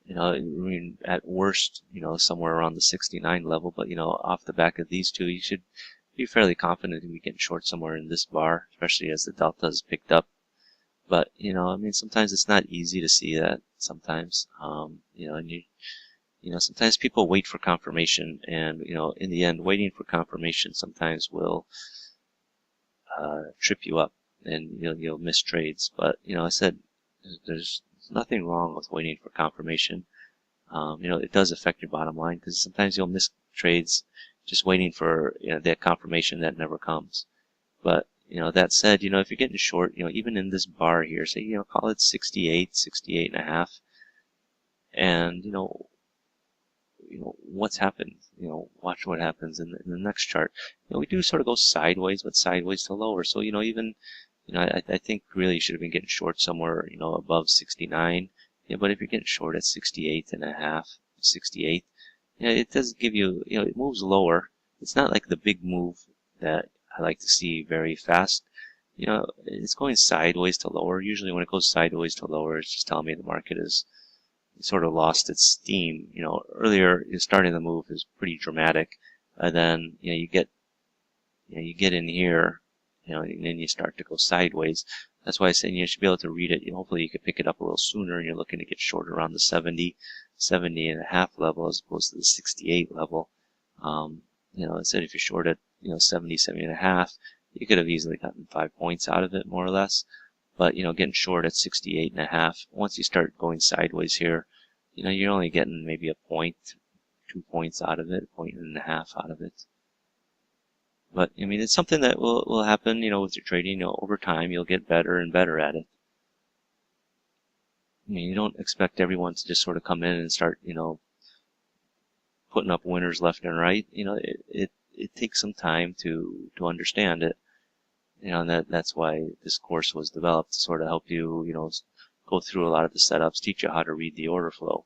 S1: At worst, somewhere around the 69 level, but, off the back of these two, you should be fairly confident in getting short somewhere in this bar, especially as the delta has picked up. But, sometimes it's not easy to see that sometimes, and sometimes people wait for confirmation, and, in the end, waiting for confirmation sometimes will, trip you up, and, you'll miss trades. But, I said, there's nothing wrong with waiting for confirmation. It does affect your bottom line because sometimes you'll miss trades just waiting for that confirmation that never comes. But that said, if you're getting short, even in this bar here, say call it 68, 68.5, and what's happened. Watch what happens in the next chart. We do sort of go sideways, but sideways to lower. So even I think really you should have been getting short somewhere, above 69. But if you're getting short at 68.5, 68, it does give you, it moves lower. It's not like the big move that I like to see very fast. It's going sideways to lower. Usually when it goes sideways to lower, it's just telling me the market is sort of lost its steam. Earlier, starting the move is pretty dramatic. Then, you get in here, and then you start to go sideways. That's why I say you should be able to read it. Hopefully you can pick it up a little sooner, and you're looking to get short around the 70.5 level as opposed to the 68 level. I said if you're short at 70.5, you could have easily gotten 5 points out of it, more or less. But getting short at 68.5, once you start going sideways here, you're only getting maybe a point, 2 points out of it, a point and a half out of it. But, it's something that will happen, with your trading. Over time, you'll get better and better at it. You don't expect everyone to just sort of come in and start, putting up winners left and right. It takes some time to understand it. And that's why this course was developed, to sort of help you, go through a lot of the setups, teach you how to read the order flow.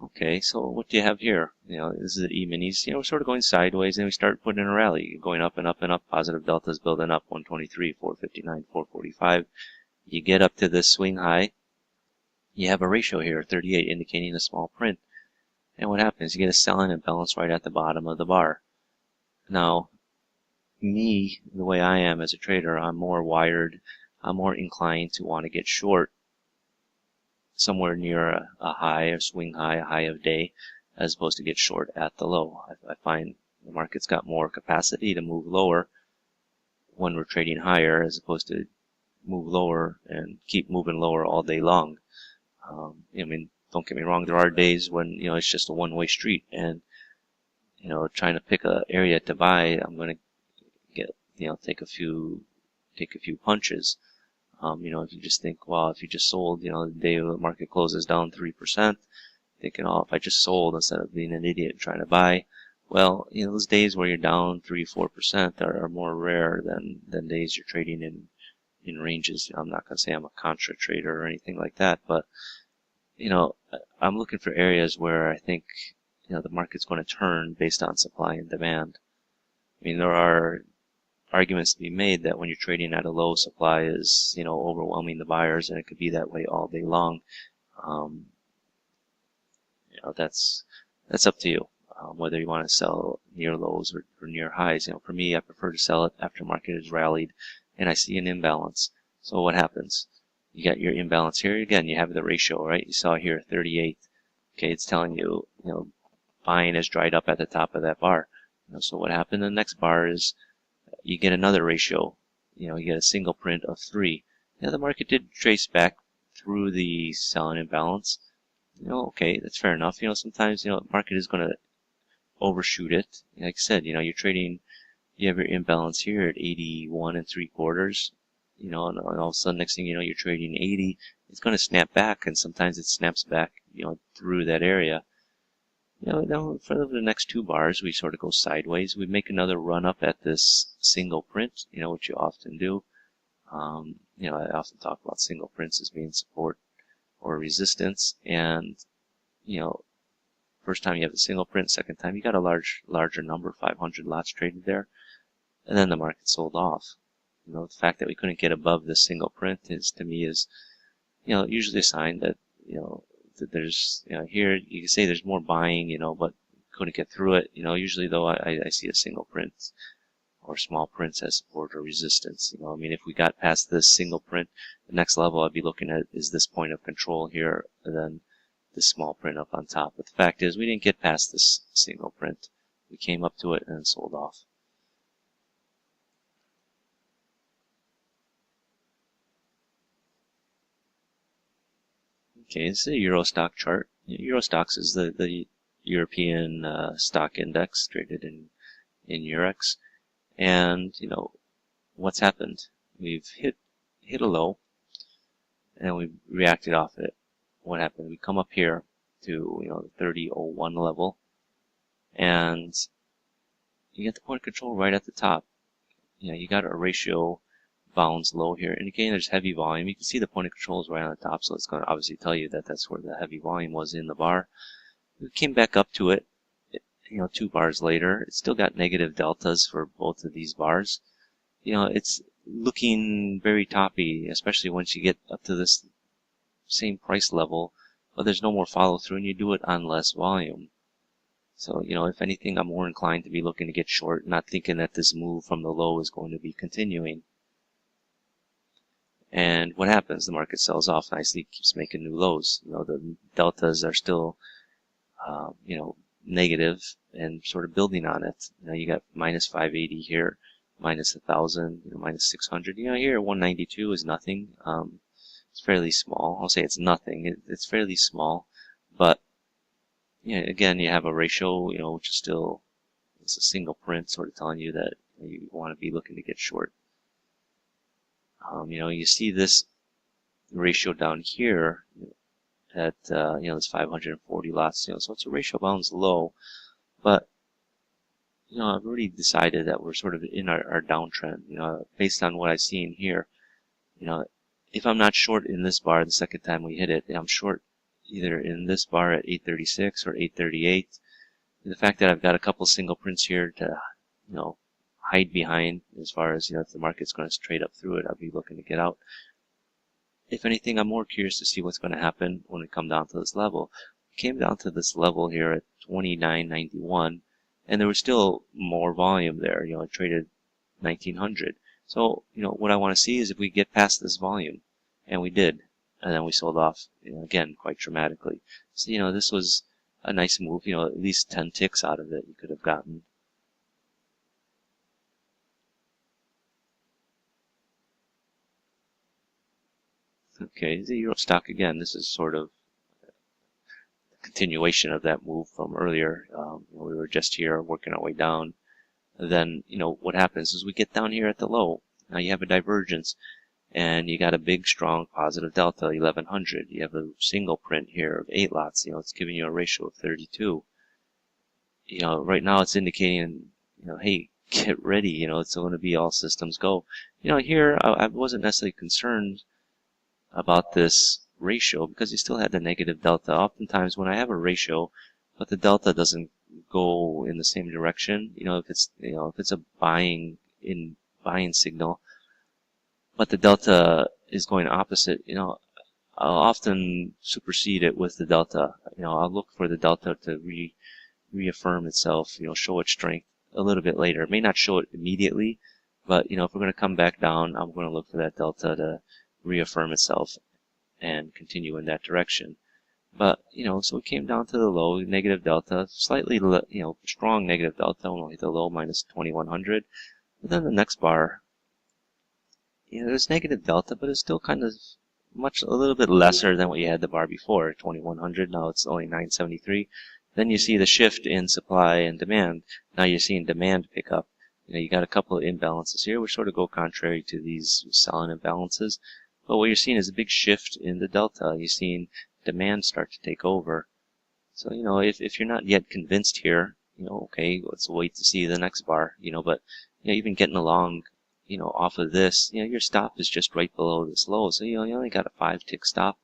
S1: Okay, so what do you have here? This is the E-minis. We're sort of going sideways, and we start putting in a rally, going up and up and up. Positive deltas building up, 123, 459, 445. You get up to this swing high. You have a ratio here, 38, indicating a small print. And what happens? You get a sell-in imbalance right at the bottom of the bar. Now, me, the way I am as a trader, I'm more wired. I'm more inclined to want to get short somewhere near a high, a swing high, a high of day, as opposed to get short at the low. I find the market's got more capacity to move lower when we're trading higher, as opposed to move lower and keep moving lower all day long. I mean, don't get me wrong, there are days when, it's just a one-way street, and, trying to pick an area to buy, I'm going to get, take a few punches. If you just think, well, if you just sold, the day the market closes down 3%, thinking, oh, if I just sold instead of being an idiot and trying to buy, well, those days where you're down 3-4% are more rare than days you're trading in ranges. I'm not going to say I'm a contra trader or anything like that, but, I'm looking for areas where I think, the market's going to turn based on supply and demand. I mean, there are arguments to be made that when you're trading at a low, supply is, overwhelming the buyers, and it could be that way all day long. That's up to you, whether you want to sell near lows or near highs. For me, I prefer to sell it after market has rallied and I see an imbalance. So what happens? You got your imbalance here. Again, you have the ratio, right? You saw here 38. Okay, it's telling you, buying has dried up at the top of that bar. So what happened? The next bar is you get another ratio. You get a single print of 3. The market did trace back through the selling imbalance. Okay, that's fair enough. Sometimes, the market is going to overshoot it. Like I said, you're trading, you have your imbalance here at 81 3/4. And all of a sudden, next thing you know, you're trading 80. It's going to snap back, and sometimes it snaps back, through that area. Now for the next 2 bars, we sort of go sideways. We make another run up at this single print, which you often do. I often talk about single prints as being support or resistance. And, first time you have the single print, second time you got a larger number, 500 lots traded there. And then the market sold off. The fact that we couldn't get above the single print to me is, usually a sign that, that there's, here you can say there's more buying, but couldn't get through it. Usually though I see a single print or small prints as support or resistance. I mean, if we got past this single print, the next level I'd be looking at is this point of control here, and then this small print up on top. But the fact is, we didn't get past this single print. We came up to it and then sold off. Okay, this is a Euro stock chart. Euro stocks is the European stock index traded in Eurex. And, what's happened? We've hit a low, and we've reacted off it. What happened? We come up here to, the 30.01 level, and you get the point of control right at the top. You got a ratio bounds low here, indicating there's heavy volume. You can see the point of control is right on the top, so it's going to obviously tell you that that's where the heavy volume was in the bar. We came back up to it, 2 bars later. It's still got negative deltas for both of these bars. It's looking very toppy, especially once you get up to this same price level, but there's no more follow through, and you do it on less volume. So, if anything, I'm more inclined to be looking to get short, not thinking that this move from the low is going to be continuing. And what happens? The market sells off nicely, keeps making new lows. The deltas are still, negative and sort of building on it. You got minus 580 here, minus 1,000, minus 600. Here 192 is nothing. It's fairly small. I'll say it's nothing. It's fairly small, but again, you have a ratio, which is still, it's a single print, sort of telling you that you want to be looking to get short. You see this ratio down here at, this 540 lots, so it's a ratio bounds low, but, I've already decided that we're sort of in our downtrend, based on what I've seen here. If I'm not short in this bar the second time we hit it, I'm short either in this bar at 836 or 838. The fact that I've got a couple single prints here to, hide behind as far as, if the market's going to trade up through it, I'll be looking to get out. If anything, I'm more curious to see what's going to happen when it comes down to this level. It came down to this level here at 29.91, and there was still more volume there. It traded 1900. So, what I want to see is if we get past this volume, and we did, and then we sold off, again, quite dramatically. So, this was a nice move, at least 10 ticks out of it you could have gotten. Okay, the Euro stock again, this is sort of a continuation of that move from earlier. We were just here working our way down. Then, what happens is we get down here at the low. Now you have a divergence, and you got a big, strong positive delta, 1100. You have a single print here of 8 lots. It's giving you a ratio of 32. Right now it's indicating, hey, get ready. It's going to be all systems go. Here I wasn't necessarily concerned about this ratio because you still had the negative delta. Oftentimes when I have a ratio, but the delta doesn't go in the same direction, if it's a buying signal, but the delta is going opposite, I'll often supersede it with the delta. I'll look for the delta to reaffirm itself, show its strength a little bit later. It may not show it immediately, but if we're going to come back down, I'm going to look for that delta to reaffirm itself and continue in that direction. But, so it came down to the low, negative delta, slightly, strong negative delta, only the low minus 2100. But then the next bar, there's negative delta, but it's still kind of a little bit lesser than what you had the bar before, 2100. Now it's only 973. Then you see the shift in supply and demand. Now you're seeing demand pick up. You got a couple of imbalances here, which sort of go contrary to these selling imbalances. But what you're seeing is a big shift in the delta. You're seeing demand start to take over. So, if you're not yet convinced here, okay, let's wait to see the next bar, but, even getting along, off of this, your stop is just right below this low. So, you only got a 5-tick stop,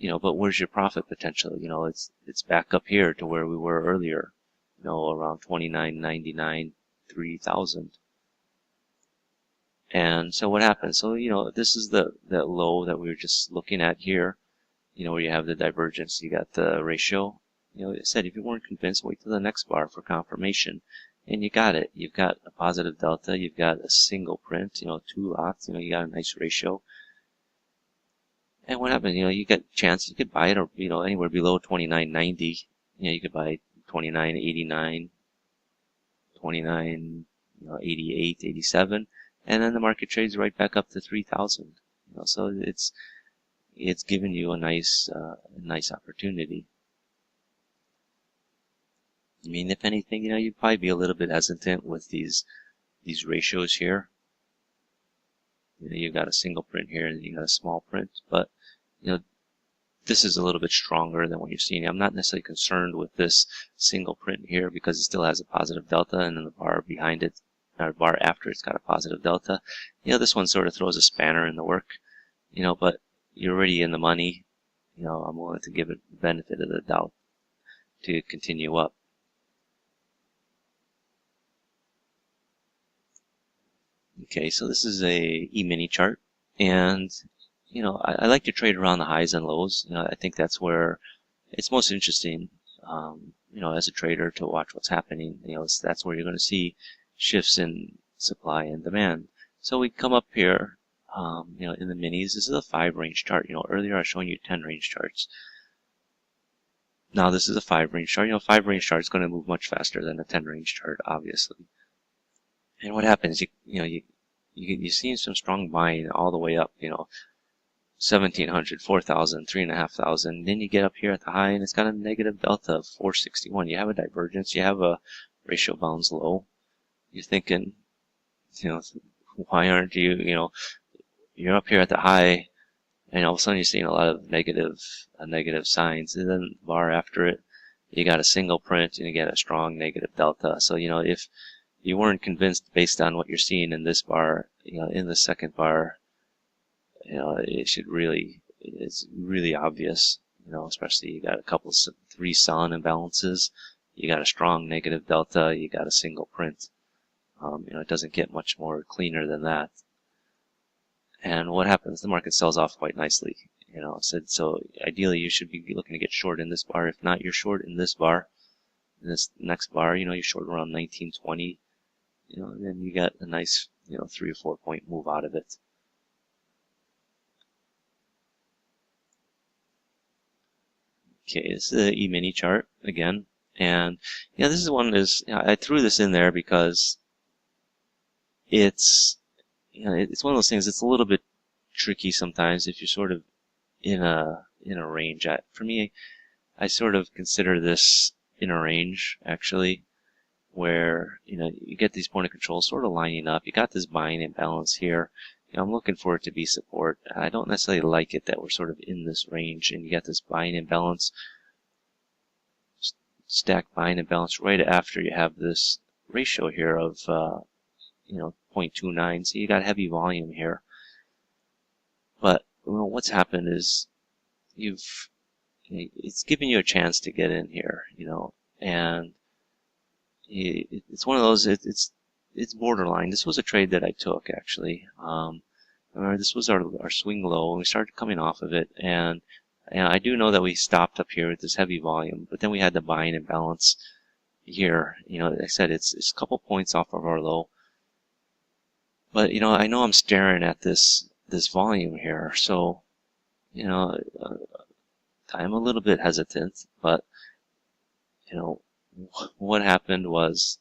S1: but where's your profit potential? It's back up here to where we were earlier, around 29.99, 3,000. And so what happens? So, this is that low that we were just looking at here, where you have the divergence, you got the ratio. I said, if you weren't convinced, wait till the next bar for confirmation. And you got it. You've got a positive delta, you've got a single print, 2 lots, you got a nice ratio. And what happens? You get a chance, you could buy it, or, anywhere below 29.90. You could buy 29.89, 29.88, 87. And then the market trades right back up to 3,000. So it's given you a nice opportunity. I mean, if anything, you'd probably be a little bit hesitant with these ratios here. You've got a single print here and you got a small print, but this is a little bit stronger than what you're seeing. I'm not necessarily concerned with this single print here because it still has a positive delta, and then the bar behind it, or bar after it's got a positive delta. This one sort of throws a spanner in the work, but you're already in the money. I'm willing to give it the benefit of the doubt to continue up. Okay, so this is a E-mini chart, and I like to trade around the highs and lows. I think that's where it's most interesting, as a trader, to watch what's happening. That's where you're going to see shifts in supply and demand. So we come up here, in the minis. This is a 5-range chart. Earlier I was showing you 10-range charts. Now this is a 5-range chart. 5-range chart is going to move much faster than a 10-range chart, obviously. And what happens? You're seeing some strong buying all the way up. 1,700, 4,000, 3,500. Then you get up here at the high, and it's got a negative delta of 461. You have a divergence. You have a ratio bounds low. You're thinking, why aren't you, you're up here at the high, and all of a sudden you're seeing a lot of negative signs, and then the bar after it, you got a single print, and you get a strong negative delta. So, if you weren't convinced based on what you're seeing in this bar, in the second bar, it's really obvious, especially you got three selling imbalances, you got a strong negative delta, you got a single print. It doesn't get much more cleaner than that. And what happens? The market sells off quite nicely. So ideally you should be looking to get short in this bar. If not, you're short in this bar. In this next bar, you're short around 1920. And then you got a nice, 3 or 4 point move out of it. Okay, this is the E-mini chart again. And this is one I threw this in there because it's it's one of those things. It's a little bit tricky sometimes if you're sort of in a range. For me, I sort of consider this in a range actually, where you get these point of control sort of lining up. You got this buying imbalance here. I'm looking for it to be support. I don't necessarily like it that we're sort of in this range, and you got this buying imbalance, stack buying imbalance right after you have this ratio here of 0.29. So you got heavy volume here. But what's happened is it's given you a chance to get in here, and it's one of those. It's borderline. This was a trade that I took actually. This was our swing low, and we started coming off of it, and I do know that we stopped up here with this heavy volume, but then we had the buying imbalance here. Like I said, it's a couple points off of our low, but I know I'm staring at this volume here, so I'm a little bit hesitant. But what happened was,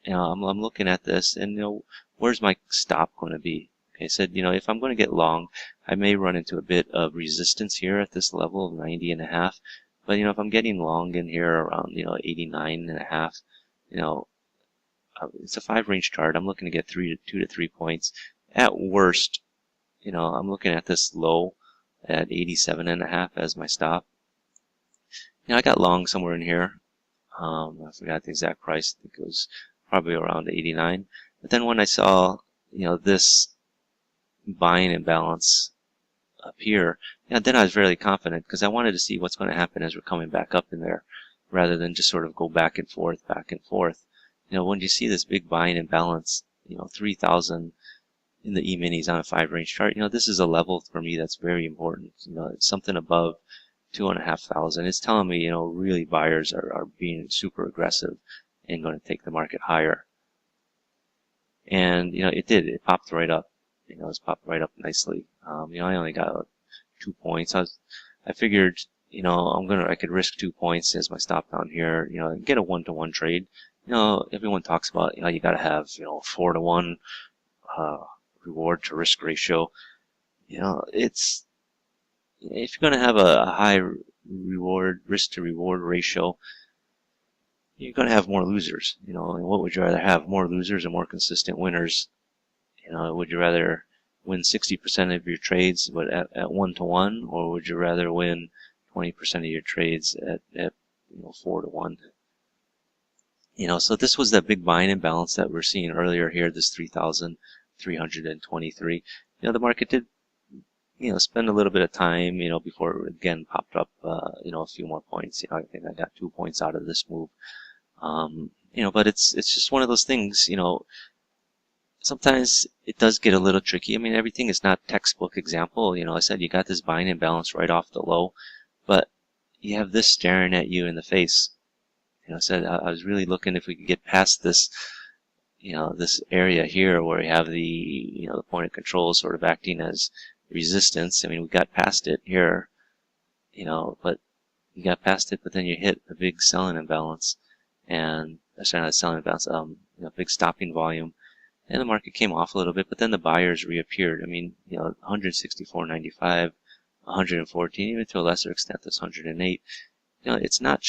S1: I'm looking at this, and where's my stop going to be? Okay, I said, if I'm going to get long, I may run into a bit of resistance here at this level of 90.5. But if I'm getting long in here around 89.5, it's a 5-range chart. I'm looking to get 2 to 3 points. At worst, I'm looking at this low at 87.5 as my stop. I got long somewhere in here. I forgot the exact price. I think it was probably around 89. But then when I saw, this buying imbalance up here, then I was fairly confident because I wanted to see what's going to happen as we're coming back up in there, rather than just sort of go back and forth. When you see this big buying imbalance, 3,000 in the E-minis on a 5-range chart, this is a level for me that's very important. It's something above 2,500. It's telling me, really buyers are being super aggressive and going to take the market higher. And, it did. It popped right up. It's popped right up nicely. I only got 2 points. I figured, I could risk 2 points as my stop down here, and get a 1-to-1 trade. Everyone talks about, you got to have, 4-to-1 reward to risk ratio. It's, if you're going to have a high risk to reward ratio, you're going to have more losers. And what would you rather have, more losers or more consistent winners? Would you rather win 60% of your trades but at 1-to-1, or would you rather win 20% of your trades at 4-to-1? So this was that big buying imbalance that we're seeing earlier here, this 3,323. The market did, spend a little bit of time, before it again popped up, a few more points. I think I got 2 points out of this move. But it's just one of those things, sometimes it does get a little tricky. I mean, everything is not textbook example. I said you got this buying imbalance right off the low, but you have this staring at you in the face. I said I was really looking if we could get past this, this area here where we have the, the point of control sort of acting as resistance. I mean, we got past it here, but you got past it, but then you hit a big selling imbalance, and not selling imbalance, big stopping volume. And the market came off a little bit, but then the buyers reappeared. I mean, 164.95, 114, even to a lesser extent, this 108. It's not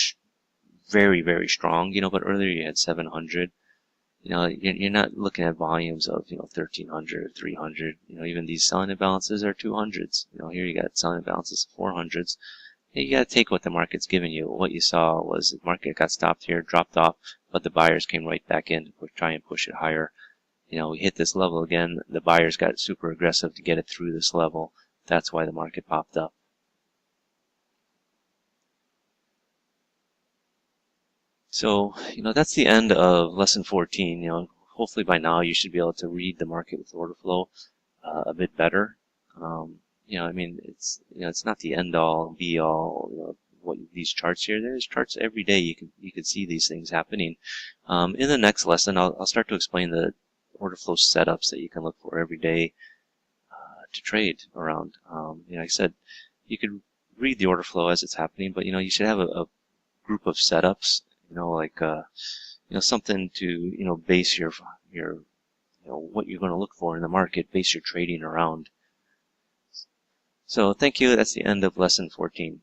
S1: very, very strong, but earlier you had 700. You're not looking at volumes of, 1,300, 300. Even these selling imbalances are 200s. Here you got selling imbalances of 400s. you got to take what the market's giving you. What you saw was the market got stopped here, dropped off, but the buyers came right back in to try and push it higher. We hit this level again. The buyers got super aggressive to get it through this level. That's why the market popped up. So, that's the end of lesson 14. Hopefully by now you should be able to read the market with order flow a bit better. It's not the end all be all. What these charts here? There's charts every day. You can see these things happening. In the next lesson, I'll start to explain the order flow setups that you can look for every day to trade around. Like I said, you could read the order flow as it's happening, but you should have a group of setups. Something to base your what you're going to look for in the market, base your trading around. So thank you. That's the end of lesson 14.